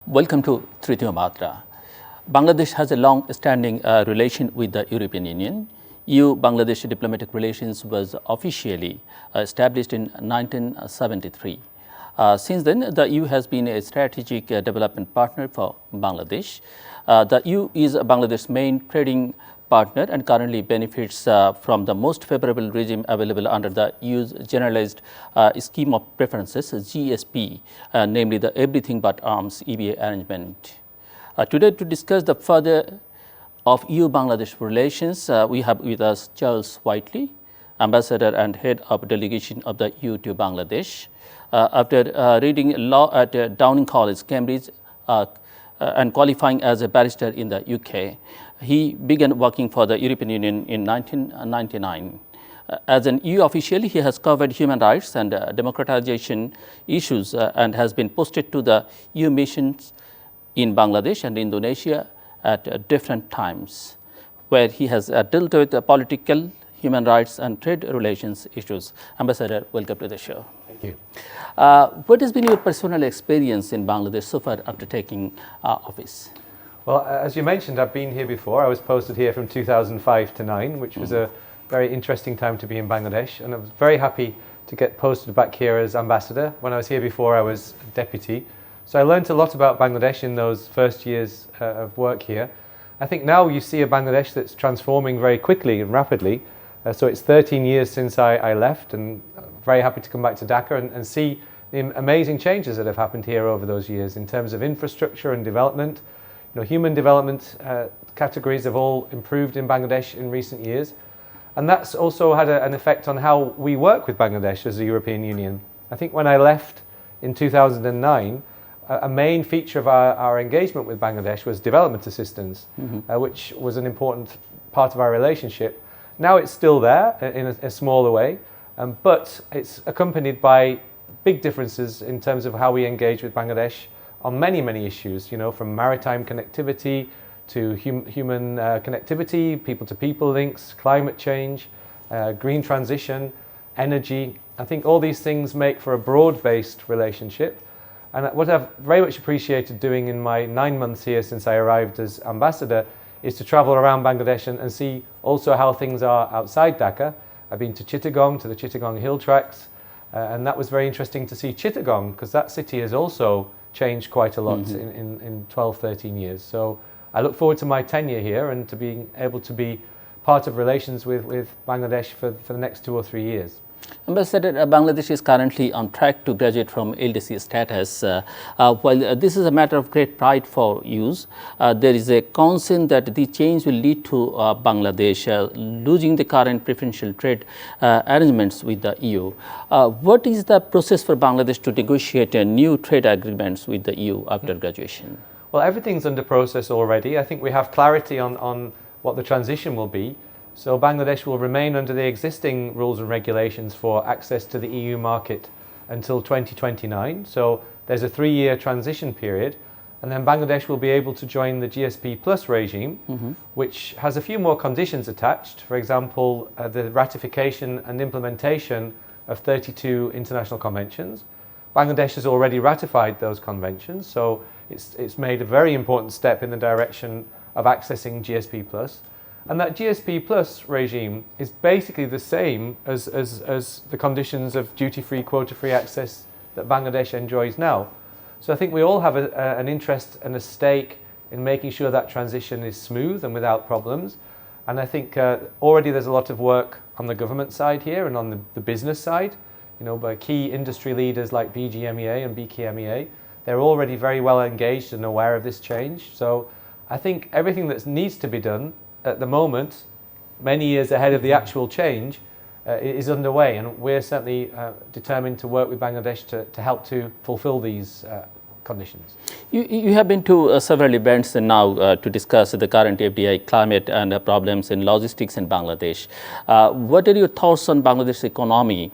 Welcome to Tritiyo Matra. Bangladesh has a long-standing relation with the European Union. EU-Bangladesh diplomatic relations was officially established in 1973. Since then, the EU has been a strategic development partner for Bangladesh. The EU is Bangladesh's main trading partner and currently benefits from the most favorable regime available under the EU's Generalized Scheme of Preferences, GSP, namely the Everything But Arms EBA arrangement. Today, to discuss the further of EU-Bangladesh relations, we have with us Charles Whiteley, Ambassador and Head of Delegation of the EU to Bangladesh. After reading law at Downing College, Cambridge, and qualifying as a barrister in the UK, he began working for the European Union in 1999. As an EU official, he has covered human rights and democratization issues and has been posted to the EU missions in Bangladesh and Indonesia at different times, where he has dealt with political, human rights and trade relations issues. Ambassador, welcome to the show. Thank you. What has been your personal experience in Bangladesh so far after taking office? Well, as you mentioned, I've been here before. I was posted here from 2005 to 9, which was a very interesting time to be in Bangladesh. And I was very happy to get posted back here as ambassador. When I was here before, I was deputy. So I learned a lot about Bangladesh in those first years of work here. I think now you see a Bangladesh that's transforming very quickly and rapidly. So it's 13 years since I left, and I'm very happy to come back to Dhaka and see the amazing changes that have happened here over those years in terms of infrastructure and development. You know, human development categories have all improved in Bangladesh in recent years. And that's also had an effect on how we work with Bangladesh as the European Union. I think when I left in 2009, a main feature of our engagement with Bangladesh was development assistance, which was an important part of our relationship. Now it's still there in a smaller way, but it's accompanied by big differences in terms of how we engage with Bangladesh on many, many issues, you know, from maritime connectivity to human connectivity, people-to-people links, climate change, green transition, energy. I think all these things make for a broad-based relationship. And what I've very much appreciated doing in my 9 months here since I arrived as ambassador is to travel around Bangladesh and see also how things are outside Dhaka. I've been to Chittagong, to the Chittagong hill tracks, and that was very interesting to see Chittagong, because that city has also changed quite a lot in 12, 13 years. So I look forward to my tenure here and to being able to be part of relations with Bangladesh for the next 2 or 3 years. Ambassador, Bangladesh is currently on track to graduate from LDC status. While this is a matter of great pride for you, there is a concern that the change will lead to Bangladesh losing the current preferential trade arrangements with the EU. What is the process for Bangladesh to negotiate new trade agreements with the EU after graduation? Well, everything's under process already. I think we have clarity on what the transition will be. So Bangladesh will remain under the existing rules and regulations for access to the EU market until 2029. So there's a 3-year transition period, and then Bangladesh will be able to join the GSP Plus regime, which has a few more conditions attached. For example, the ratification and implementation of 32 international conventions. Bangladesh has already ratified those conventions, so it's made a very important step in the direction of accessing GSP Plus. And that GSP Plus regime is basically the same as the conditions of duty-free, quota-free access that Bangladesh enjoys now. So I think we all have an interest and a stake in making sure that transition is smooth and without problems. And I think already there's a lot of work on the government side here and on the business side, you know, by key industry leaders like BGMEA and BKMEA. They're already very well engaged and aware of this change. So I think everything that needs to be done at the moment, many years ahead of the actual change, is underway, and we're certainly determined to work with Bangladesh to help to fulfill these conditions. You have been to several events now to discuss the current FDI climate and problems in logistics in Bangladesh. What are your thoughts on Bangladesh's economy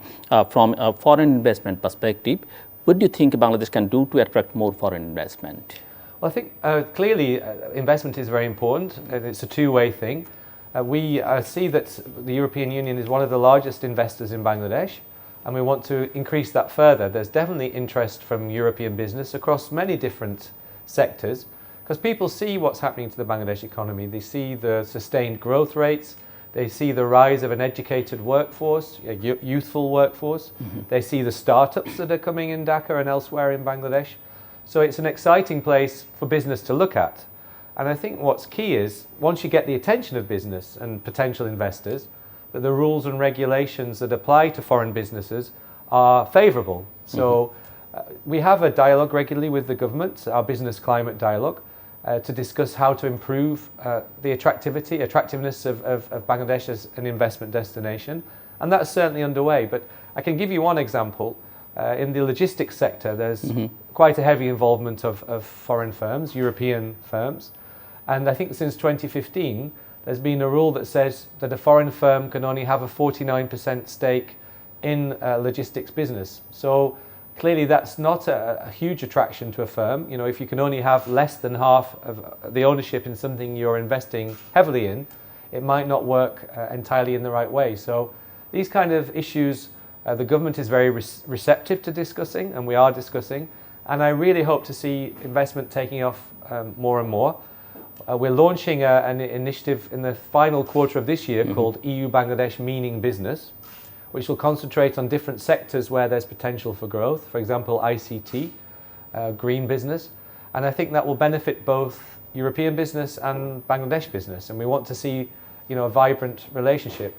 from a foreign investment perspective? What do you think Bangladesh can do to attract more foreign investment? Well, I think clearly investment is very important, and it's a two-way thing. We see that the European Union is one of the largest investors in Bangladesh, and we want to increase that further. There's definitely interest from European business across many different sectors, because people see what's happening to the Bangladesh economy. They see the sustained growth rates. They see the rise of an educated workforce, a youthful workforce. They see the startups that are coming in Dhaka and elsewhere in Bangladesh. So it's an exciting place for business to look at. And I think what's key is, once you get the attention of business and potential investors, that the rules and regulations that apply to foreign businesses are favourable. So we have a dialogue regularly with the government, our business climate dialogue, to discuss how to improve the attractiveness of Bangladesh as an investment destination. And that's certainly underway. But I can give you one example. In the logistics sector, there's quite a heavy involvement of foreign firms, European firms. And I think since 2015, there's been a rule that says that a foreign firm can only have a 49% stake in a logistics business. So clearly that's not a huge attraction to a firm. You know, if you can only have less than half of the ownership in something you're investing heavily in, it might not work entirely in the right way. So these kind of issues, the government is very receptive to discussing, and we are discussing. And I really hope to see investment taking off more and more. We're launching an initiative in the final quarter of this year called EU-Bangladesh Meaning Business, which will concentrate on different sectors where there's potential for growth, for example, ICT, green business. And I think that will benefit both European business and Bangladesh business. And we want to see, you know, a vibrant relationship.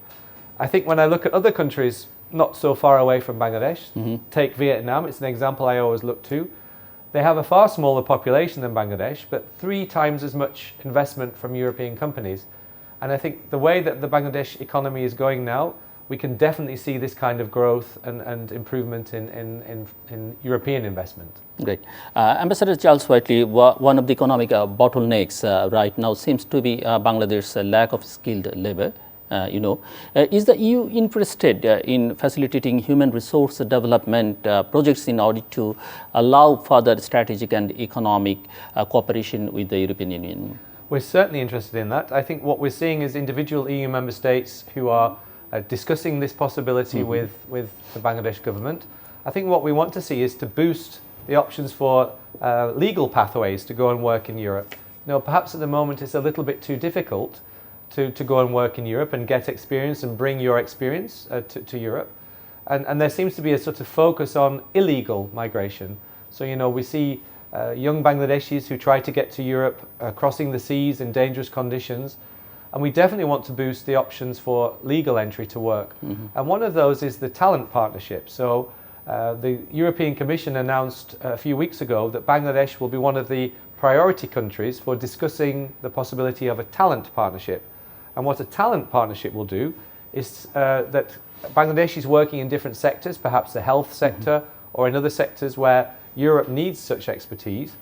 I think when I look at other countries not so far away from Bangladesh, take Vietnam, it's an example I always look to. They have a far smaller population than Bangladesh, but 3 times as much investment from European companies. And I think the way that the Bangladesh economy is going now, we can definitely see this kind of growth and improvement in European investment. Great. Ambassador Charles Whiteley, one of the economic bottlenecks right now seems to be Bangladesh's lack of skilled labor. Is the EU interested in facilitating human resource development projects in order to allow further strategic and economic cooperation with the European Union? We're certainly interested in that. I think what we're seeing is individual EU member states who are discussing this possibility with the Bangladesh government. I think what we want to see is to boost the options for legal pathways to go and work in Europe. You know, perhaps at the moment it's a little bit too difficult to go and work in Europe and get experience and bring your experience to Europe. And there seems to be a sort of focus on illegal migration. So, you know, we see young Bangladeshis who try to get to Europe, crossing the seas in dangerous conditions. And we definitely want to boost the options for legal entry to work. And one of those is the talent partnership. So the European Commission announced a few weeks ago that Bangladesh will be one of the priority countries for discussing the possibility of a talent partnership. And what a talent partnership will do is that Bangladeshis working in different sectors, perhaps the health sector or in other sectors where Europe needs such expertise,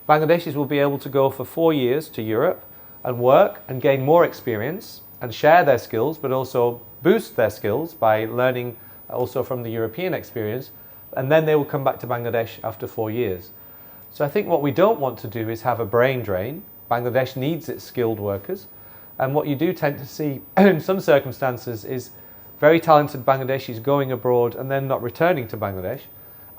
Bangladeshis will be able to go for 4 years to Europe and work and gain more experience and share their skills, but also boost their skills by learning also from the European experience. And then they will come back to Bangladesh after 4 years. So I think what we don't want to do is have a brain drain. Bangladesh needs its skilled workers. And what you do tend to see in some circumstances is very talented Bangladeshis going abroad and then not returning to Bangladesh.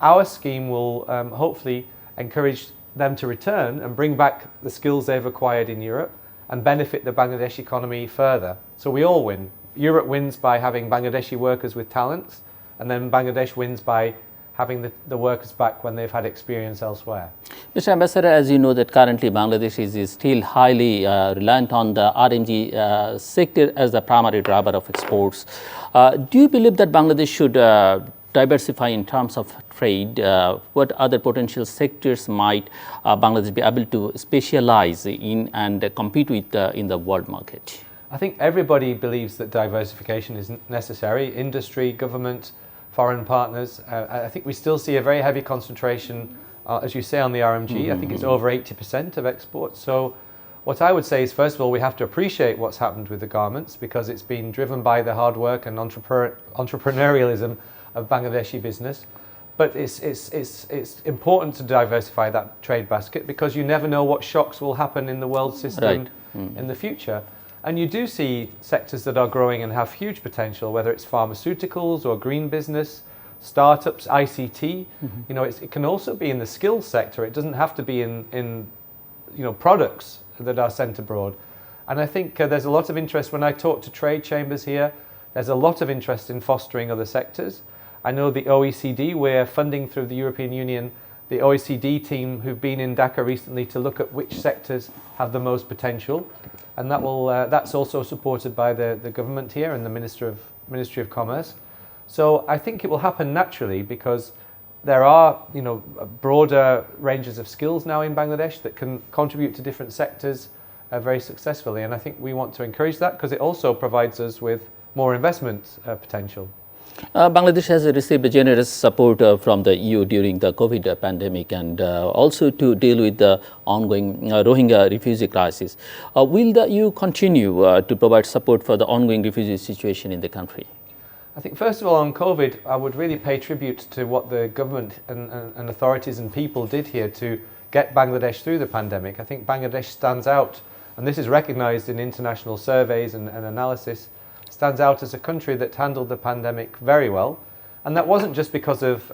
Our scheme will hopefully encourage them to return and bring back the skills they've acquired in Europe and benefit the Bangladesh economy further. So we all win. Europe wins by having Bangladeshi workers with talents, and then Bangladesh wins by having the workers back when they've had experience elsewhere. Mr. Ambassador, as you know that currently Bangladesh is still highly reliant on the RMG sector as the primary driver of exports. Do you believe that Bangladesh should diversify in terms of trade? What other potential sectors might Bangladesh be able to specialize in and compete with in the world market? I think everybody believes that diversification is necessary, industry, government, foreign partners. I think we still see a very heavy concentration, as you say, on the RMG. I think it's over 80% of exports. So what I would say is, first of all, we have to appreciate what's happened with the garments because it's been driven by the hard work and entrepreneurialism of Bangladeshi business. But it's important to diversify that trade basket because you never know what shocks will happen in the world system in the future. And you do see sectors that are growing and have huge potential, whether it's pharmaceuticals or green business. startups, ICT. You know, it can also be in the skills sector. It doesn't have to be in you know, products that are sent abroad. And I think there's a lot of interest when I talk to trade chambers here. There's a lot of interest in fostering other sectors. I know the OECD, we're funding through the European Union, the OECD team who've been in Dhaka recently to look at which sectors have the most potential. And that will, that's also supported by the government here and the Ministry of Commerce. So I think it will happen naturally because there are, you know, broader ranges of skills now in Bangladesh that can contribute to different sectors very successfully. And I think we want to encourage that because it also provides us with more investment potential. Bangladesh has received generous support from the EU during the COVID pandemic and also to deal with the ongoing Rohingya refugee crisis. Will the EU continue to provide support for the ongoing refugee situation in the country? I think first of all on COVID, I would really pay tribute to what the government and authorities and people did here to get Bangladesh through the pandemic. I think Bangladesh stands out, and this is recognised in international surveys and analysis, stands out as a country that handled the pandemic very well. And that wasn't just because of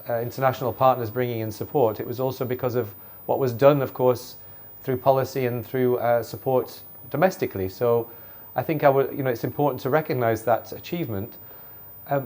international partners bringing in support, it was also because of what was done, of course, through policy and through support domestically. So I think it's important to recognise that achievement.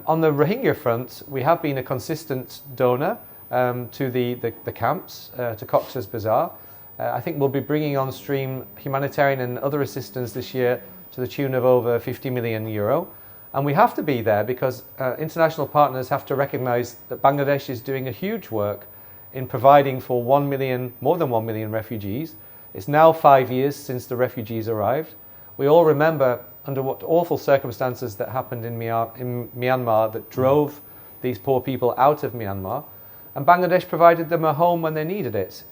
On the Rohingya front, we have been a consistent donor to the camps, to Cox's Bazar. I think we'll be bringing on stream humanitarian and other assistance this year to the tune of over 50 million euro. And we have to be there because international partners have to recognise that Bangladesh is doing a huge work in providing for more than 1 million refugees. It's now 5 years since the refugees arrived. We all remember under what awful circumstances that happened in Myanmar that drove these poor people out of Myanmar. And Bangladesh provided them a home when they needed it.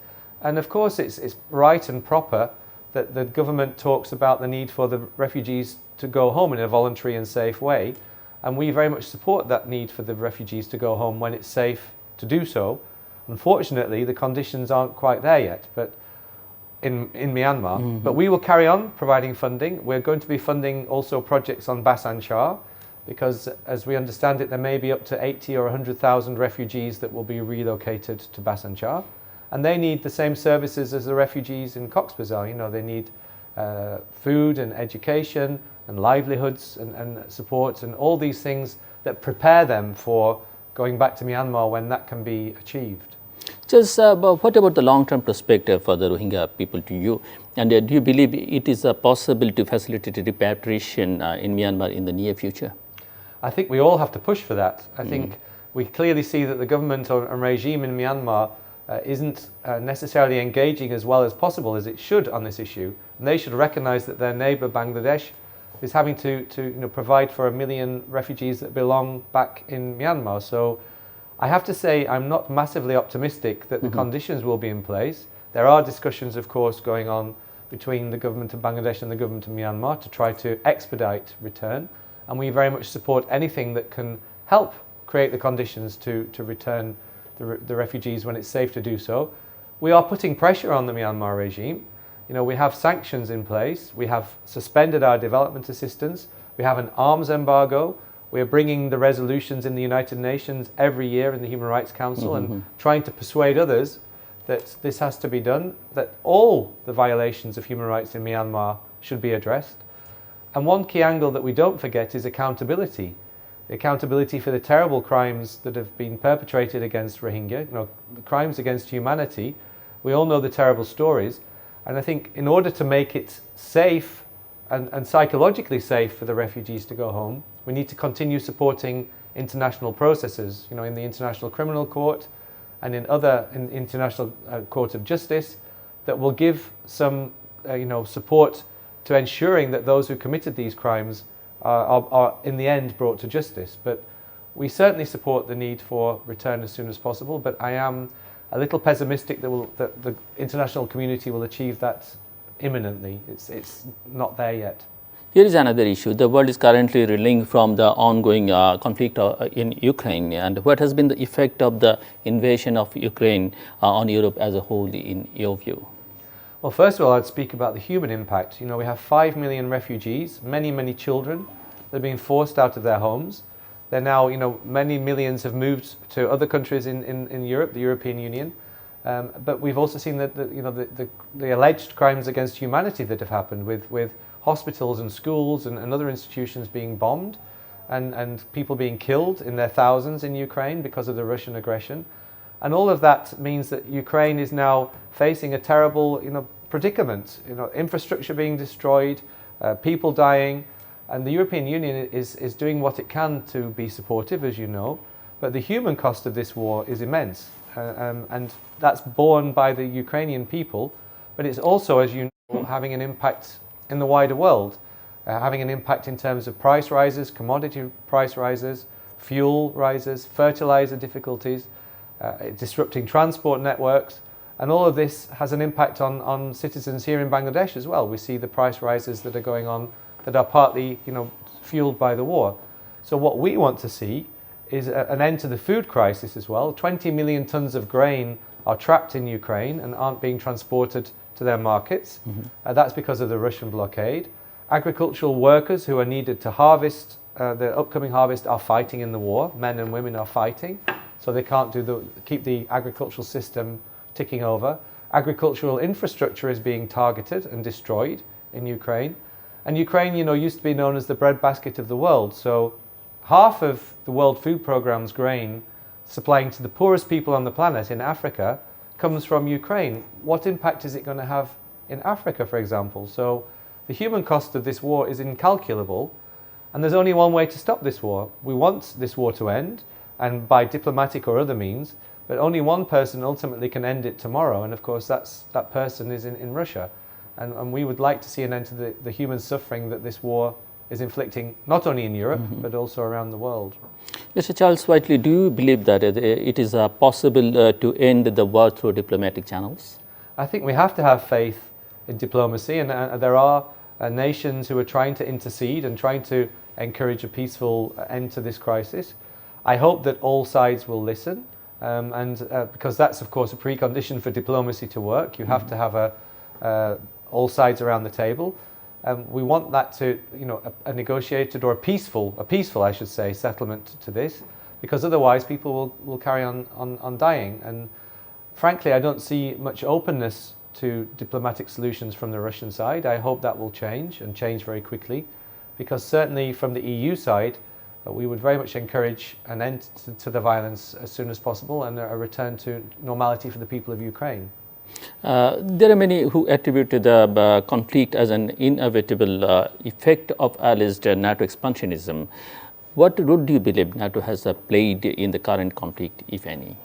And of course it's right and proper that the government talks about the need for the refugees to go home in a voluntary and safe way. And we very much support that need for the refugees to go home when it's safe to do so. Unfortunately, the conditions aren't quite there yet. But in Myanmar, but we will carry on providing funding. We're going to be funding also projects on Basan Char because as we understand it, there may be up to 80 or 100,000 refugees that will be relocated to Basan Char. And they need the same services as the refugees in Cox's Bazar. You know, they need food and education and livelihoods and support and all these things that prepare them for going back to Myanmar when that can be achieved. Just what about the long-term perspective for the Rohingya people to you? And do you believe it is possible to facilitate repatriation in Myanmar in the near future? I think we all have to push for that. I think we clearly see that the government and regime in Myanmar isn't necessarily engaging as well as possible as it should on this issue. And they should recognise that their neighbour Bangladesh is having to provide for 1 million refugees that belong back in Myanmar. So I have to say I'm not massively optimistic that the conditions will be in place. There are discussions, of course, going on between the government of Bangladesh and the government of Myanmar to try to expedite return. And we very much support anything that can help create the conditions to return the refugees when it's safe to do so. We are putting pressure on the Myanmar regime. You know, we have sanctions in place. We have suspended our development assistance. We have an arms embargo. We are bringing the resolutions in the United Nations every year in the Human Rights Council and trying to persuade others that this has to be done, that all the violations of human rights in Myanmar should be addressed. And one key angle that we don't forget is accountability. The accountability for the terrible crimes that have been perpetrated against Rohingya, the crimes against humanity. We all know the terrible stories. And I think in order to make it safe and psychologically safe for the refugees to go home, we need to continue supporting international processes, in the International Criminal Court and in International Court of Justice that will give some, support to ensuring that those who committed these crimes are in the end brought to justice. But we certainly support the need for return as soon as possible, but I am a little pessimistic that the international community will achieve that imminently. It's not there yet. Here is another issue. The world is currently reeling from the ongoing conflict in Ukraine. And what has been the effect of the invasion of Ukraine on Europe as a whole, in your view? Well, first of all, I'd speak about the human impact. We have 5 million refugees, many, many children that are being forced out of their homes. They're now, many millions have moved to other countries in Europe, the European Union. But we've also seen that the alleged crimes against humanity that have happened with hospitals and schools and other institutions being bombed and people being killed in their thousands in Ukraine because of the Russian aggression. And all of that means that Ukraine is now facing a terrible predicament, infrastructure being destroyed, people dying, and the European Union is doing what it can to be supportive, as you know, but the human cost of this war is immense. And that's borne by the Ukrainian people, but it's also, as you know, having an impact in the wider world, having an impact in terms of price rises, commodity price rises, fuel rises, fertilizer difficulties, disrupting transport networks, and all of this has an impact on citizens here in Bangladesh as well. We see the price rises that are going on that are partly fueled by the war. So what we want to see is an end to the food crisis as well. 20 million tons of grain are trapped in Ukraine and aren't being transported to their markets. That's because of the Russian blockade. Agricultural workers who are needed to harvest the upcoming harvest are fighting in the war. Men and women are fighting, so they can't keep the agricultural system ticking over. Agricultural infrastructure is being targeted and destroyed in Ukraine. And Ukraine, used to be known as the breadbasket of the world. So half of the World Food Programme's grain supplying to the poorest people on the planet in Africa comes from Ukraine. What impact is it going to have in Africa, for example? So the human cost of this war is incalculable, and there's only one way to stop this war. We want this war to end, and by diplomatic or other means, but only one person ultimately can end it tomorrow, and of course that person is in Russia. And we would like to see an end to the human suffering that this war is inflicting, not only in Europe, but also around the world. Mr. Charles Whiteley, do you believe that it is possible to end the war through diplomatic channels? I think we have to have faith in diplomacy, and there are nations who are trying to intercede and trying to encourage a peaceful end to this crisis. I hope that all sides will listen, because that's, of course, a precondition for diplomacy to work. You have to have all sides around the table. We want that to, a negotiated or a peaceful, I should say, settlement to this, because otherwise people will carry on dying. And frankly, I don't see much openness to diplomatic solutions from the Russian side. I hope that will change, and change very quickly, because certainly from the EU side, we would very much encourage an end to the violence as soon as possible and a return to normality for the people of Ukraine. There are many who attribute the conflict as an inevitable effect of alleged NATO expansionism. What role do you believe NATO has played in the current conflict, if any?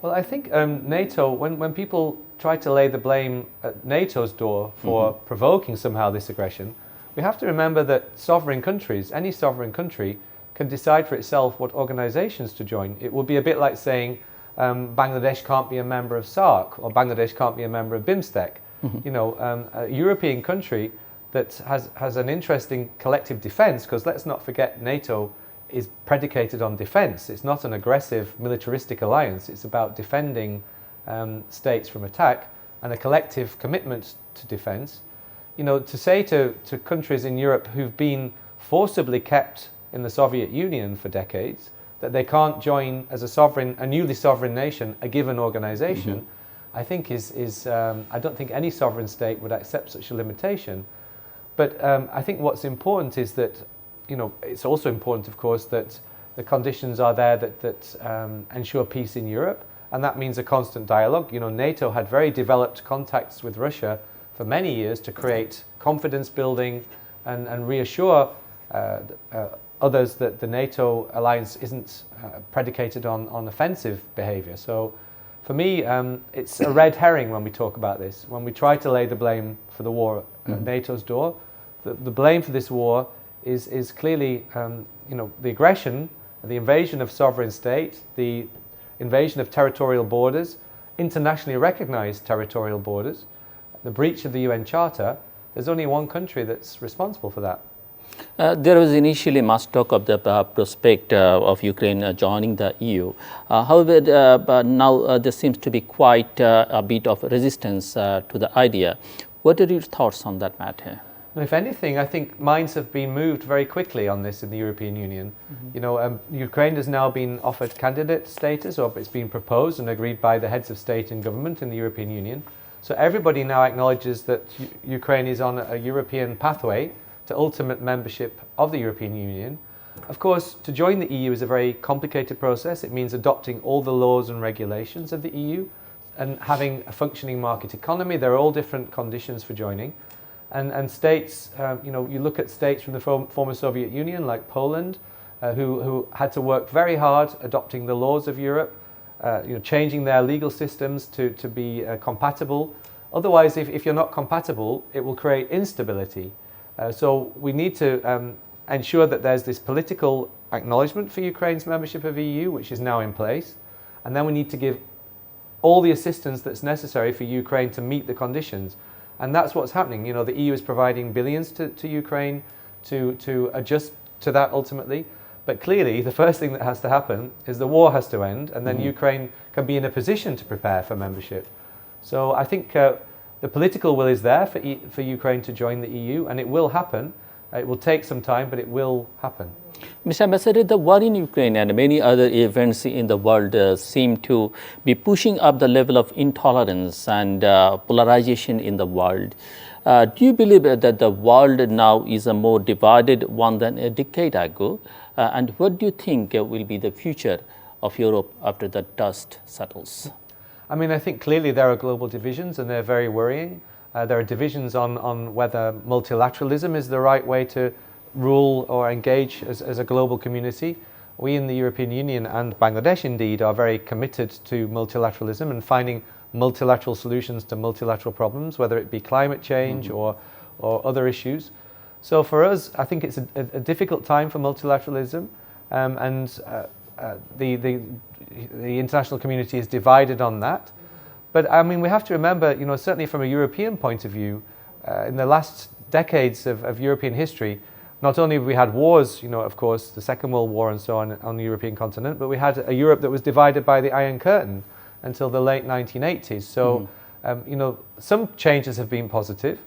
Well, I think NATO, when people try to lay the blame at NATO's door for provoking somehow this aggression, we have to remember that sovereign countries, any sovereign country, can decide for itself what organizations to join. It would be a bit like saying, Bangladesh can't be a member of SAARC, or Bangladesh can't be a member of BIMSTEC. A European country that has an interest in collective defense, because let's not forget NATO is predicated on defense. It's not an aggressive militaristic alliance. It's about defending states from attack and a collective commitment to defense. To say to countries in Europe who've been forcibly kept in the Soviet Union for decades, that they can't join as a newly sovereign nation, a given organization, I think I don't think any sovereign state would accept such a limitation. But I think what's important is that, it's also important, of course, that the conditions are there that ensure peace in Europe, and that means a constant dialogue. NATO had very developed contacts with Russia for many years to create confidence building and reassure others that the NATO alliance isn't predicated on offensive behavior. So for me, it's a red herring when we talk about this. When we try to lay the blame for the war at NATO's door, the blame for this war is clearly the aggression, the invasion of sovereign states, the invasion of territorial borders, internationally recognized territorial borders, the breach of the UN Charter. There's only one country that's responsible for that. There was initially much talk of the prospect of Ukraine joining the EU. However, now there seems to be quite a bit of resistance to the idea. What are your thoughts on that matter? And if anything, I think minds have been moved very quickly on this in the European Union. Ukraine has now been offered candidate status, or it's been proposed and agreed by the heads of state and government in the European Union. So everybody now acknowledges that Ukraine is on a European pathway to ultimate membership of the European Union. Of course, to join the EU is a very complicated process. It means adopting all the laws and regulations of the EU and having a functioning market economy. There are all different conditions for joining. And states, you look at states from the former Soviet Union, like Poland, who had to work very hard adopting the laws of Europe, changing their legal systems to be compatible. Otherwise, if you're not compatible, it will create instability. So we need to ensure that there's this political acknowledgement for Ukraine's membership of EU, which is now in place. And then we need to give all the assistance that's necessary for Ukraine to meet the conditions. And that's what's happening. The EU is providing billions to Ukraine to adjust to that ultimately. But clearly, the first thing that has to happen is the war has to end, and then Ukraine can be in a position to prepare for membership. So I think the political will is there for Ukraine to join the EU, and it will happen. It will take some time, but it will happen. Mr. Ambassador, the war in Ukraine and many other events in the world seem to be pushing up the level of intolerance and polarization in the world. Do you believe that the world now is a more divided one than a decade ago? And what do you think will be the future of Europe after the dust settles? I mean, I think clearly there are global divisions, and they're very worrying. There are divisions on whether multilateralism is the right way to rule or engage as a global community. We in the European Union and Bangladesh indeed are very committed to multilateralism and finding multilateral solutions to multilateral problems, whether it be climate change or other issues. So for us, I think it's a difficult time for multilateralism, and the international community is divided on that. But I mean, we have to remember, certainly from a European point of view, in the last decades of European history, not only have we had wars, of course, the Second World War and so on the European continent, but we had a Europe that was divided by the Iron Curtain until the late 1980s. So, some changes have been positive,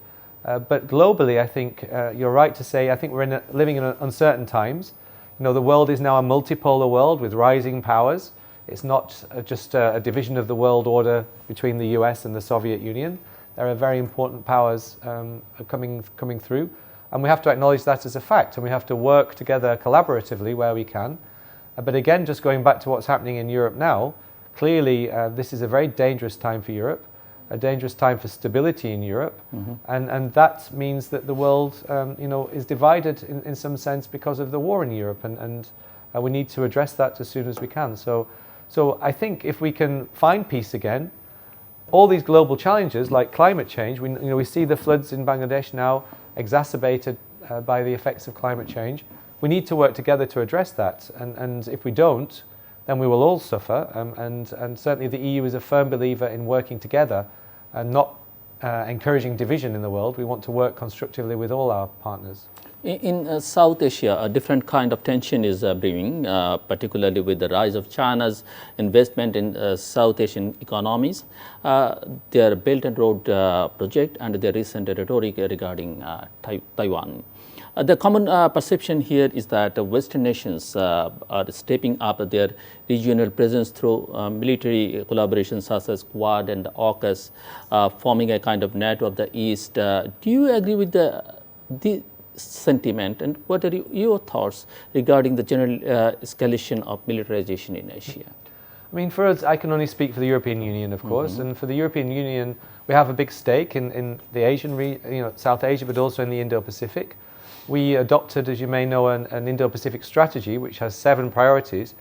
but globally, I think you're right to say, I think we're living in uncertain times. The world is now a multipolar world with rising powers. It's not just a division of the world order between the US and the Soviet Union. There are very important powers coming through. And we have to acknowledge that as a fact, and we have to work together collaboratively where we can. But again, just going back to what's happening in Europe now, clearly this is a very dangerous time for Europe, a dangerous time for stability in Europe, and that means that the world is divided in some sense because of the war in Europe, and we need to address that as soon as we can. So I think if we can find peace again, all these global challenges like climate change, we see the floods in Bangladesh now exacerbated by the effects of climate change. We need to work together to address that, and if we don't, then we will all suffer, and certainly the EU is a firm believer in working together and not encouraging division in the world. We want to work constructively with all our partners. In South Asia, a different kind of tension is brewing, particularly with the rise of China's investment in South Asian economies, their Belt and Road project, and their recent rhetoric regarding Taiwan. The common perception here is that Western nations are stepping up their regional presence through military collaboration such as Quad and AUKUS, forming a kind of NATO of the East. Do you agree with the sentiment, and what are your thoughts regarding the general escalation of militarization in Asia? I mean, for us, I can only speak for the European Union, of course, and for the European Union, we have a big stake in the Asian, South Asia, but also in the Indo-Pacific. We adopted, as you may know, an Indo-Pacific strategy which has 7 priorities,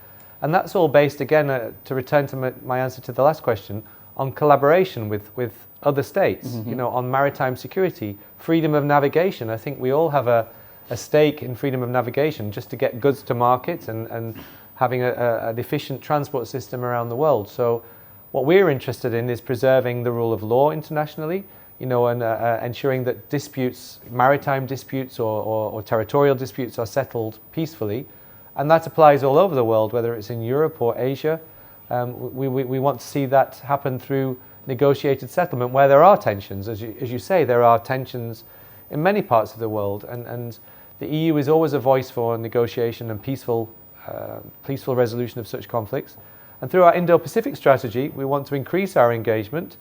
and that's all based, again, to return to my answer to the last question, on collaboration with other states, on maritime security, freedom of navigation. I think we all have a stake in freedom of navigation just to get goods to market and having an efficient transport system around the world. So what we're interested in is preserving the rule of law internationally, and ensuring that disputes, maritime disputes or territorial disputes are settled peacefully. And that applies all over the world, whether it's in Europe or Asia. We want to see that happen through negotiated settlement where there are tensions. As you say, there are tensions in many parts of the world. And the EU is always a voice for negotiation and peaceful resolution of such conflicts. And through our Indo-Pacific strategy, we want to increase our engagement.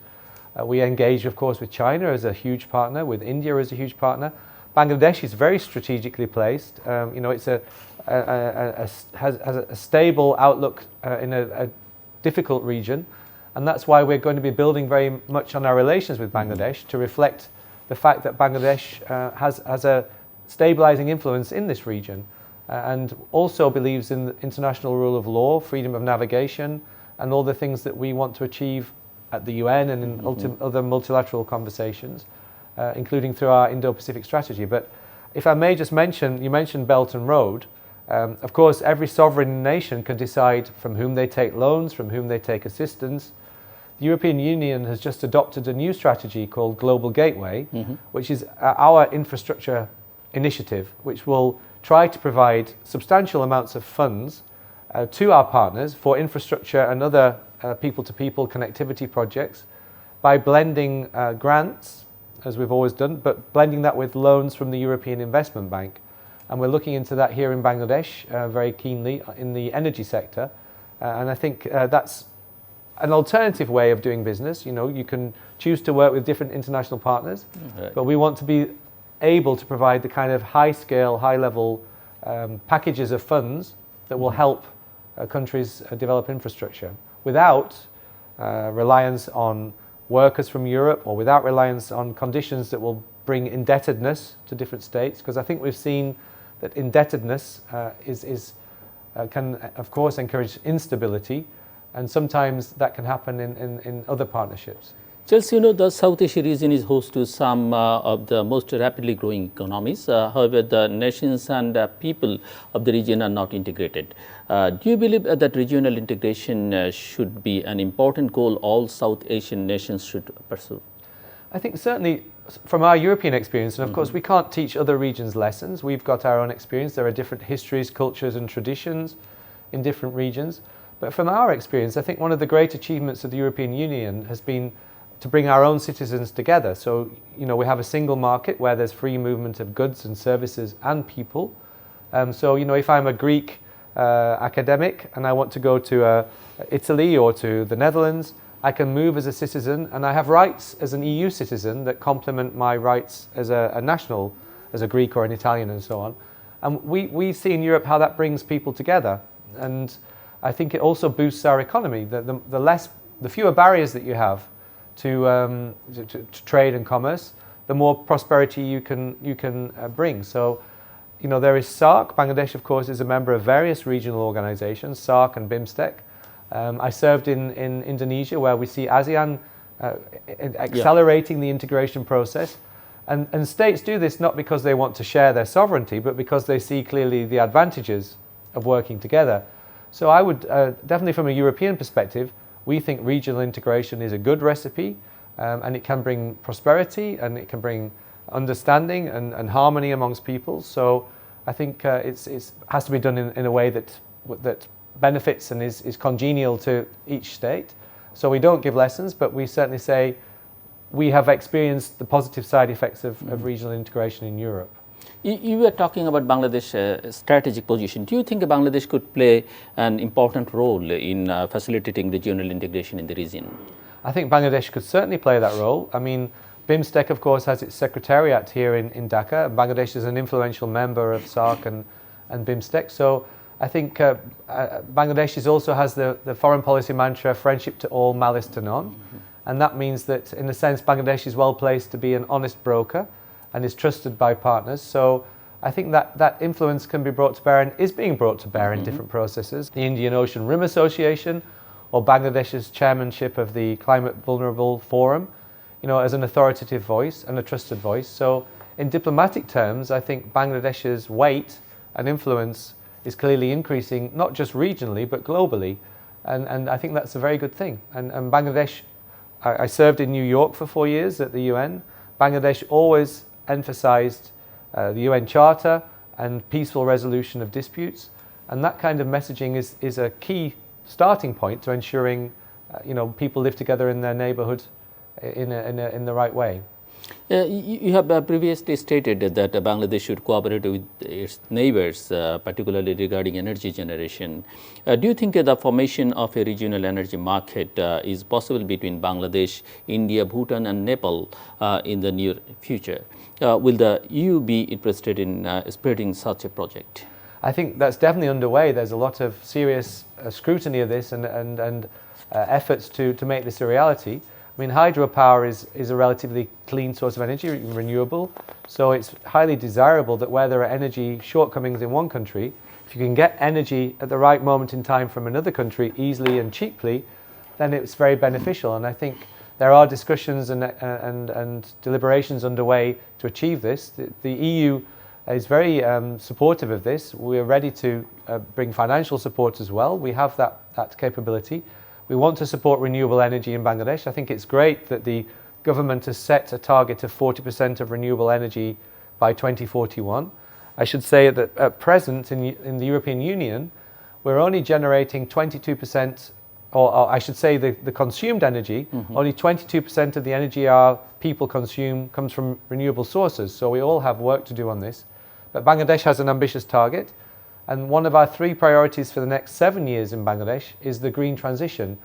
We engage, of course, with China as a huge partner, with India as a huge partner. Bangladesh is very strategically placed. It's has a stable outlook in a difficult region, and that's why we're going to be building very much on our relations with Bangladesh to reflect the fact that Bangladesh has a stabilizing influence in this region, and also believes in the international rule of law, freedom of navigation, and all the things that we want to achieve at the UN and in other multilateral conversations, including through our Indo-Pacific strategy. But if I may just mention, you mentioned Belt and Road. Of course, every sovereign nation can decide from whom they take loans, from whom they take assistance. The European Union has just adopted a new strategy called Global Gateway, which is our infrastructure initiative, which will try to provide substantial amounts of funds to our partners for infrastructure and other people-to-people connectivity projects by blending grants, as we've always done, but blending that with loans from the European Investment Bank. And we're looking into that here in Bangladesh very keenly in the energy sector. And I think that's an alternative way of doing business. You can choose to work with different international partners, but we want to be able to provide the kind of high-scale, high-level packages of funds that will help countries develop infrastructure without reliance on workers from Europe, or without reliance on conditions that will bring indebtedness to different states, because I think we've seen that indebtedness can, of course, encourage instability, and sometimes that can happen in other partnerships. Chelsea, the South Asia region is host to some of the most rapidly growing economies. However, the nations and people of the region are not integrated. Do you believe that regional integration should be an important goal all South Asian nations should pursue? I think certainly from our European experience, and of course we can't teach other regions lessons, we've got our own experience. There are different histories, cultures and traditions in different regions. But from our experience, I think one of the great achievements of the European Union has been to bring our own citizens together. So, we have a single market where there's free movement of goods and services and people. So, if I'm a Greek academic and I want to go to Italy or to the Netherlands, I can move as a citizen, and I have rights as an EU citizen that complement my rights as a national, as a Greek or an Italian and so on. And we see in Europe how that brings people together. And I think it also boosts our economy. The fewer barriers that you have to trade and commerce, the more prosperity you can bring. So, there is SAARC. Bangladesh, of course, is a member of various regional organizations, SAARC and BIMSTEC. I served in Indonesia, where we see ASEAN accelerating the integration process. And states do this not because they want to share their sovereignty, but because they see clearly the advantages of working together. So I would definitely, from a European perspective, we think regional integration is a good recipe, and it can bring prosperity, and it can bring understanding and harmony amongst peoples. So I think it has to be done in a way that benefits and is congenial to each state. So we don't give lessons, but we certainly say we have experienced the positive side effects of regional integration in Europe. You were talking about Bangladesh's strategic position. Do you think Bangladesh could play an important role in facilitating regional integration in the region? I think Bangladesh could certainly play that role. I mean, BIMSTEC, of course, has its secretariat here in Dhaka. Bangladesh is an influential member of SAARC and BIMSTEC. So I think Bangladesh also has the foreign policy mantra, friendship to all, malice to none. And that means that, in a sense, Bangladesh is well placed to be an honest broker and is trusted by partners. So I think that influence can be brought to bear and is being brought to bear in different processes. The Indian Ocean Rim Association, or Bangladesh's chairmanship of the Climate Vulnerable Forum, as an authoritative voice and a trusted voice. So in diplomatic terms, I think Bangladesh's weight and influence is clearly increasing, not just regionally, but globally. And I think that's a very good thing. And Bangladesh, I served in New York for 4 years at the UN. Bangladesh always emphasized the UN Charter and peaceful resolution of disputes. And that kind of messaging is a key starting point to ensuring people live together in their neighborhood in the right way. You have previously stated that Bangladesh should cooperate with its neighbors, particularly regarding energy generation. Do you think the formation of a regional energy market is possible between Bangladesh, India, Bhutan, and Nepal in the near future? Will the EU be interested in spreading such a project? I think that's definitely underway. There's a lot of serious scrutiny of this and efforts to make this a reality. I mean, hydropower is a relatively clean source of energy, renewable, so it's highly desirable that where there are energy shortcomings in one country, if you can get energy at the right moment in time from another country easily and cheaply, then it's very beneficial. And I think there are discussions and deliberations underway to achieve this. The EU is very supportive of this. We are ready to bring financial support as well. We have that capability. We want to support renewable energy in Bangladesh. I think it's great that the government has set a target of 40% of renewable energy by 2041. I should say that at present in the European Union, we're only generating 22%, or I should say the consumed energy, only 22% of the energy our people consume comes from renewable sources. So we all have work to do on this. But Bangladesh has an ambitious target. And one of our 3 priorities for the next 7 years in Bangladesh is the green transition,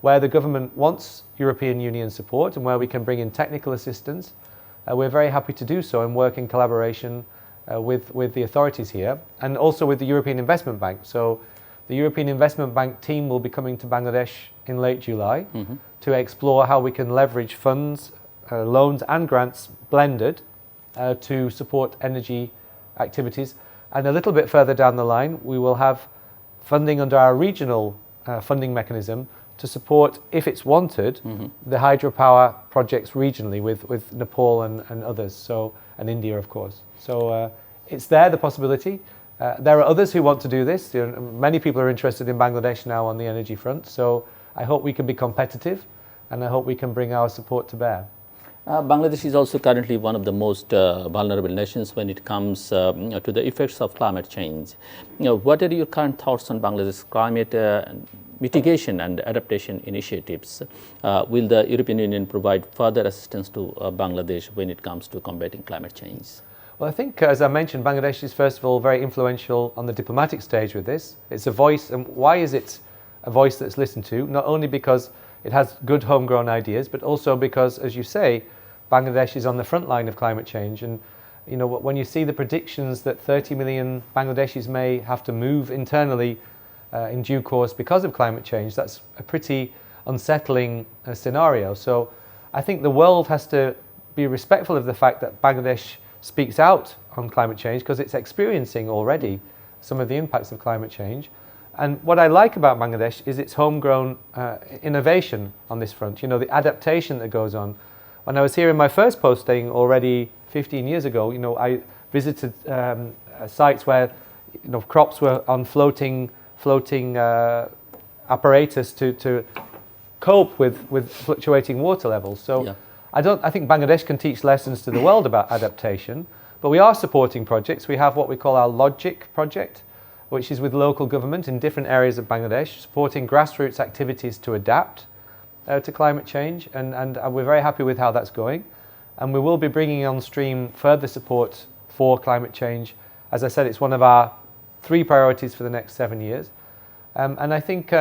where the government wants European Union support and where we can bring in technical assistance. We're very happy to do so and work in collaboration with the authorities here and also with the European Investment Bank. So the European Investment Bank team will be coming to Bangladesh in late July to explore how we can leverage funds, loans and grants blended to support energy activities. And a little bit further down the line, we will have funding under our regional funding mechanism to support, if it's wanted, the hydropower projects regionally with Nepal and others, so, and India, of course. So it's there, the possibility. There are others who want to do this. Many people are interested in Bangladesh now on the energy front. So I hope we can be competitive and I hope we can bring our support to bear. Bangladesh is also currently one of the most vulnerable nations when it comes to the effects of climate change. What are your current thoughts on Bangladesh's climate mitigation and adaptation initiatives? Will the European Union provide further assistance to Bangladesh when it comes to combating climate change? Well, I think, as I mentioned, Bangladesh is first of all very influential on the diplomatic stage with this. It's a voice, and why is it a voice that's listened to? Not only because it has good homegrown ideas, but also because, as you say, Bangladesh is on the front line of climate change. And you know, when you see the predictions that 30 million Bangladeshis may have to move internally in due course because of climate change, that's a pretty unsettling scenario. So I think the world has to be respectful of the fact that Bangladesh speaks out on climate change because it's experiencing already some of the impacts of climate change. And what I like about Bangladesh is its homegrown innovation on this front, you know, the adaptation that goes on. When I was here in my first posting already 15 years ago, you know, I visited sites where, you know, crops were on floating apparatus to cope with fluctuating water levels. So yeah. I think Bangladesh can teach lessons to the world about adaptation, but we are supporting projects. We have what we call our Logic project, which is with local government in different areas of Bangladesh, supporting grassroots activities to adapt to climate change, and we're very happy with how that's going. And we will be bringing on stream further support for climate change. As I said, it's one of our 3 priorities for the next 7 years. And I think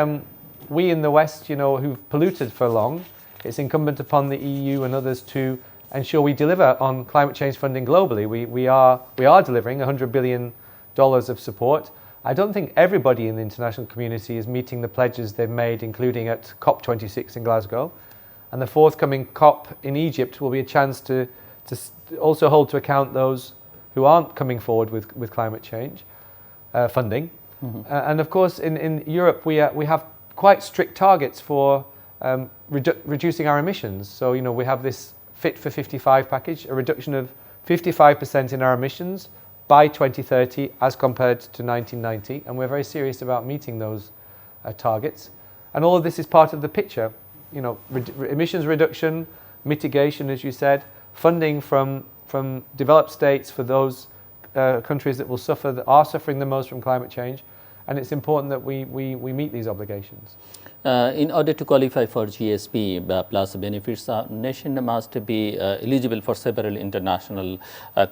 we in the West, you know, who've polluted for long, it's incumbent upon the EU and others to ensure we deliver on climate change funding globally. We are delivering $100 billion of support. I don't think everybody in the international community is meeting the pledges they've made, including at COP26 in Glasgow. And the forthcoming COP in Egypt will be a chance to also hold to account those who aren't coming forward with climate change funding. And of course, in Europe, we have quite strict targets for reducing our emissions. So, you know, we have this Fit for 55 package, a reduction of 55% in our emissions by 2030 as compared to 1990, and we're very serious about meeting those targets. And all of this is part of the picture, you know, emissions reduction, mitigation, as you said, funding from developed states for those countries that are suffering the most from climate change, and it's important that we meet these obligations. In order to qualify for GSP plus benefits, a nation must be eligible for several international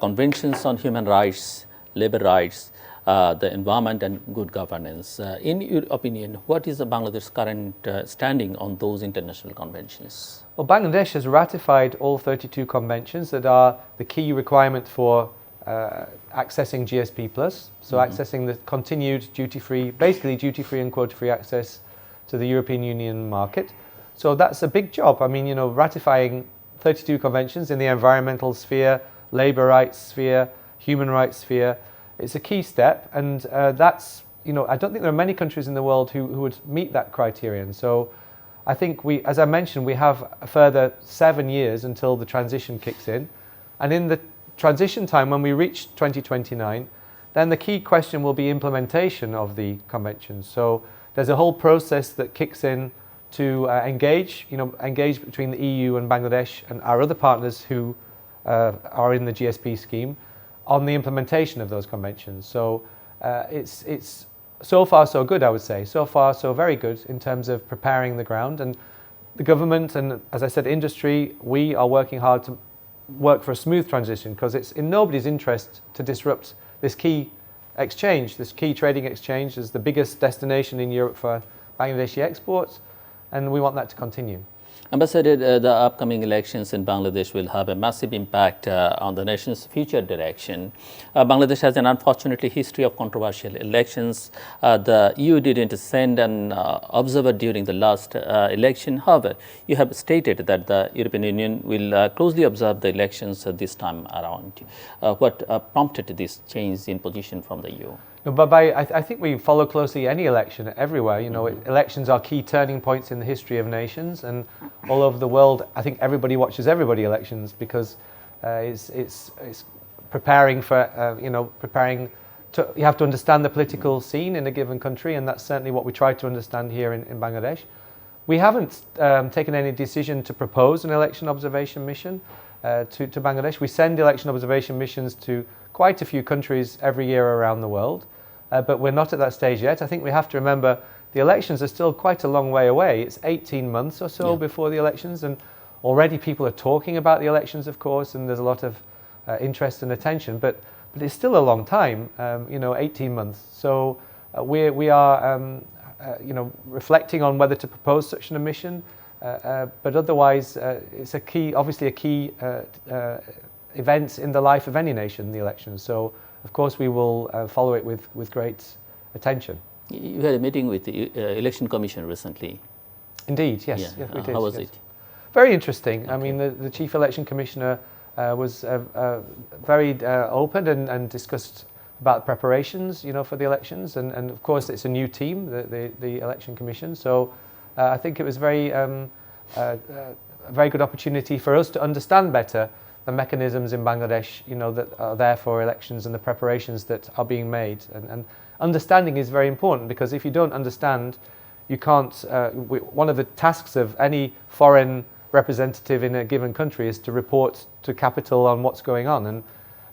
conventions on human rights, labor rights, the environment and good governance. In your opinion, what is Bangladesh's current standing on those international conventions? Well, Bangladesh has ratified all 32 conventions that are the key requirement for accessing GSP+, so accessing the continued duty-free, basically duty-free and quota-free access to the European Union market. So that's a big job. I mean, ratifying 32 conventions in the environmental sphere, labor rights sphere, human rights sphere, it's a key step, and that's, I don't think there are many countries in the world who would meet that criterion. So I think as I mentioned, we have a further 7 years until the transition kicks in. And in the transition time, when we reach 2029, then the key question will be implementation of the conventions. So there's a whole process that kicks in to engage between the EU and Bangladesh and our other partners who are in the GSP scheme on the implementation of those conventions. So it's so far so good, I would say. So far so very good in terms of preparing the ground. And the government and, as I said, industry, we are working hard to work for a smooth transition, because it's in nobody's interest to disrupt this key exchange, this key trading exchange is the biggest destination in Europe for Bangladeshi exports, and we want that to continue. Ambassador, the upcoming elections in Bangladesh will have a massive impact on the nation's future direction. Bangladesh has an unfortunately history of controversial elections. The EU didn't send an observer during the last election. However, you have stated that the European Union will closely observe the elections this time around. What prompted this change in position from the EU? No, but I think we follow closely any election everywhere. Elections are key turning points in the history of nations, and all over the world, I think everybody watches everybody elections, because it's preparing for, you have to understand the political scene in a given country, and that's certainly what we try to understand here in Bangladesh. We haven't taken any decision to propose an election observation mission to Bangladesh. We send election observation missions to quite a few countries every year around the world, but we're not at that stage yet. I think we have to remember the elections are still quite a long way away. It's 18 months or so before the elections, and already people are talking about the elections, of course, and there's a lot of interest and attention, but it's still a long time, 18 months. So we are reflecting on whether to propose such an mission, but otherwise it's obviously a key event in the life of any nation, the elections. So of course we will follow it with great attention. You had a meeting with the Election Commission recently. Indeed, yes. Yes, we did. How was it? Very interesting. Okay. I mean, the Chief Election Commissioner was very open and discussed about preparations, for the elections. And of course, it's a new team, the Election Commission. So I think it was a very good opportunity for us to understand better the mechanisms in Bangladesh, that are there for elections and the preparations that are being made. And understanding is very important, because if you don't understand, you can't. One of the tasks of any foreign representative in a given country is to report to capital on what's going on, and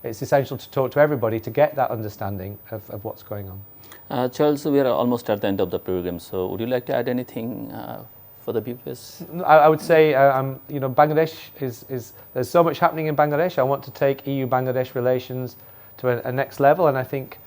it's essential to talk to everybody to get that understanding of what's going on. Charles, we are almost at the end of the program, so would you like to add anything for the viewers? I would say, Bangladesh there's so much happening in Bangladesh. I want to take EU-Bangladesh relations to a next level, and I think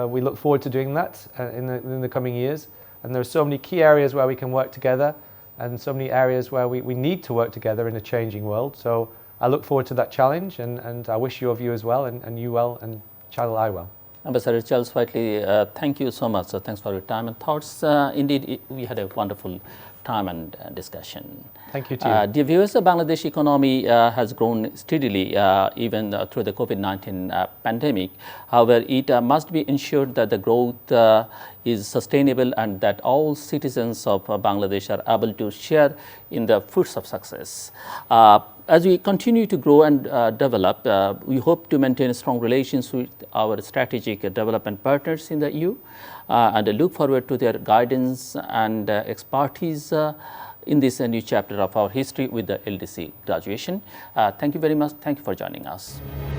we look forward to doing that in the coming years. And there are so many key areas where we can work together, and so many areas where we need to work together in a changing world. So I look forward to that challenge, and I wish your viewers well, and you well, and Channel I well. Ambassador Charles Whiteley, thank you so much. Thanks for your time and thoughts. Indeed, we had a wonderful time and discussion. Thank you too. Dear viewers, the Bangladesh economy has grown steadily even through the COVID-19 pandemic. However, it must be ensured that the growth is sustainable and that all citizens of Bangladesh are able to share in the fruits of success. As we continue to grow and develop, we hope to maintain strong relations with our strategic development partners in the EU, and I look forward to their guidance and expertise in this new chapter of our history with the LDC graduation. Thank you very much. Thank you for joining us.